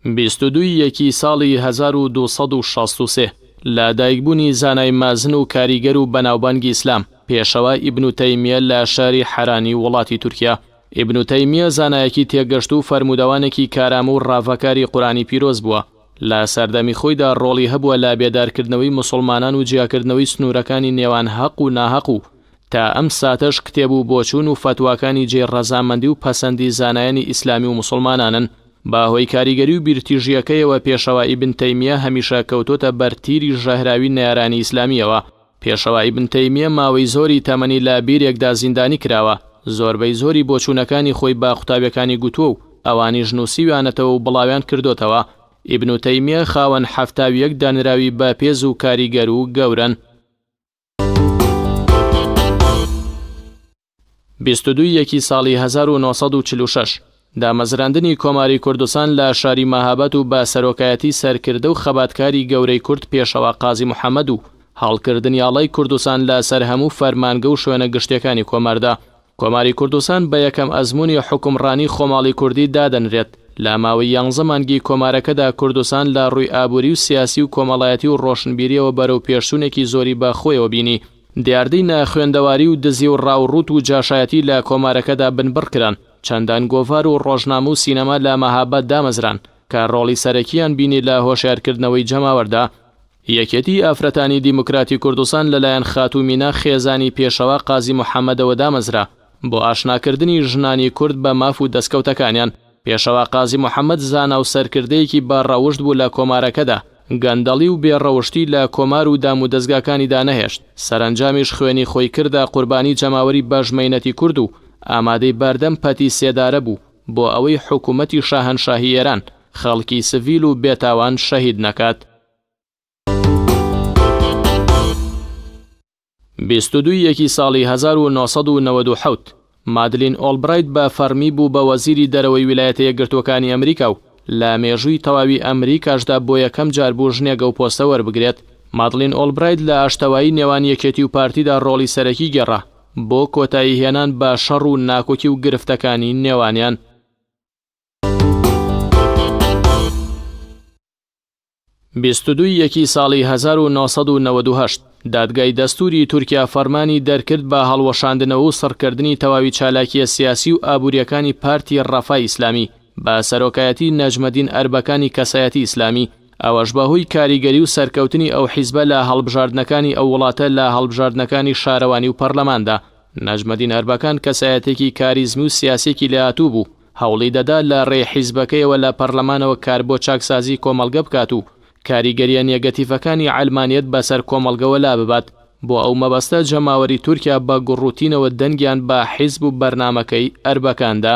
22 ساڵی 1263 لە دایکبوونی زانای مازن و کاریگەر و بەناوبانگی ئیسلام پێشەوە ئیبن تەیمیە لە شاری حەرانی وڵاتی تورکیا. ئیبن تەیمیە زانایەکی تێگەشت و فەرمودەوانێکی کارامە و ڕاڤەکاری قورئانی پیرۆز بووە. لە سەردەمی خۆیدا ڕۆڵی هەبووە لە بێدارکردنەوەی مسلمانان و جیاکردنەوەی سنوورەکانی نێوان حەق و ناحەق و تا ئەم ساتەش کتێب و بۆچوون و فتواکانی جێڕەزامەندی و پەسەندی زانایانی ئیسلامی و مسلمانانن. باهۆی کاریگەری و بیرتیژیەکەیەوە پێشەوە ئیبن تەیمیە هەمیشە کەوتۆتە بەرتیری ژەهراوی نێرانی ئیسلامیەوە. پێشەوە ئیبن تەیمیە ماوەی زۆری تەمەنی لە بیرێکدا زیندانی کراوە. زۆربەی زۆری بۆچوونەکانی خۆی با قوتابیەکانی گوتووە و ئەوانیش نووسیویانەتەوە و بڵاویان کردوتەوە. ئیبن تەیمیە خاوەن 71 دانراوی بەپێز و کاریگەر و گەورن. 22 ساڵی 1946 دامەزراندنی کۆماری کوردستان لە شاری مەهابەد و بە سەرۆکایەتی سەرکردە و خەباتکاری گەورەی کورد پێشەوە قازی محەممەد و هەڵکردنی ئاڵای کوردستان لە سەر هەموو فەرمانگە و شوێنە گشتیەکانی کۆماردا. کۆماری کوردستان بە یەکەم ئەزموونی حکومڕانی خۆماڵی کوردی دادەنرێت. لە ماوەی 11 مانگی کۆمارەکەدا کوردستان لە ڕووی ئابووری و سیاسی و کۆمەڵایەتی و ڕۆشنبیریەوە بەرەو پێشچوونێکی زۆری بە خۆیەوە بینی. دیاردەی نەخوێندەواری و دزی و ڕاوڕوت و جاشایەتی لە کۆمارەکەدا بنبڕکران. چەندان گۆڤار و ڕۆژنامە و سینەما لە مەهابەد دامەزران کە ڕۆڵی سەرەکیان بینی لە هۆشیارکردنەوەی جەماوەردا. یەکێتی ئافرەتانی دیموکراتی کوردستان لەلایەن خاتومینا خێزانی پێشەوە قازی محەممەدەوە دامەزرا بۆ ئاشناکردنی ژنانی کورد بە ماف و دەستکەوتەکانیان. پێشەوە قازی محەممەد زانا و سەرکردەیەکی بەڕەوشت بوو لە کۆمارەکەدا. گەندەڵی و بێڕەوشتی لە کۆمار و دام و دەستگاکانیدا نەهێشت. سەرنجامیش خوێنی خۆی کردە قوربانی جەماوەری بەژمەینەتی کورد و ئامادەی بەردەم پەتی سێدارە بوو بۆ ئەوەی حکوومەتی شاهەنشاهی ئێران خەڵکی سڤیل و بێتاوان شەهید نەکات. 22 ساڵی 1997 مادلین ئۆڵبرایت بە فەرمی بوو بە وەزیری دەرەوەی ویلایەتە یەکگرتووەکانی ئەمریکا و لە مێژووی تەواوی ئەمریکاشدا بۆ یەکەم جار بوو ژنێگە و پۆستە وەربگرێت. مادلین ئۆڵبرایت لە ئاشتەوایی نێوان یەکێتی و پارتیدا ڕۆڵی سەرەکی گێڕا بۆ کۆتایی هێنان بە شەڕ و ناکۆکی و گرفتەکانی نێوانیان. 22 ساڵی 1998 دادگای دەستوری تورکیا فەرمانی دەرکرد بە هەڵوەشاندنەوە و سڕکردنی تەواوی چالاکیە سیاسی و ئابووریەکانی پارتی ڕەفای ئیسلامی بە سەرۆکایەتی نەجمەدین ئەربەکانی کەسایەتی ئیسلامی. ئەوەش بەهۆی کاریگەری و سەرکەوتنی ئەو حیزبە لە هەڵبژاردنەکانی ئەو وڵاتە لە هەڵبژاردنەکانی شارەوانی و پەرلەماندا. نەجمەدین ئەربەکان کەسایەتێکی کاریزمی و سیاسێکی لەهاتوو بوو. هەوڵی دەدا لە ڕێ حیزبەکەیەوە لە پەرلەمانەوە کار بۆ چاکسازی کۆمەڵگە بکات و کاریگەریە نێگەتیڤەکانی عەلمانیەت بەسەر کۆمەڵگەوە لا ببات. بۆ ئەو مەبەستە جەماوەری تورکیا بە گوڕوتینەوە دەنگیان بە حیزب و بەرنامەکەی ئەربەکاندا.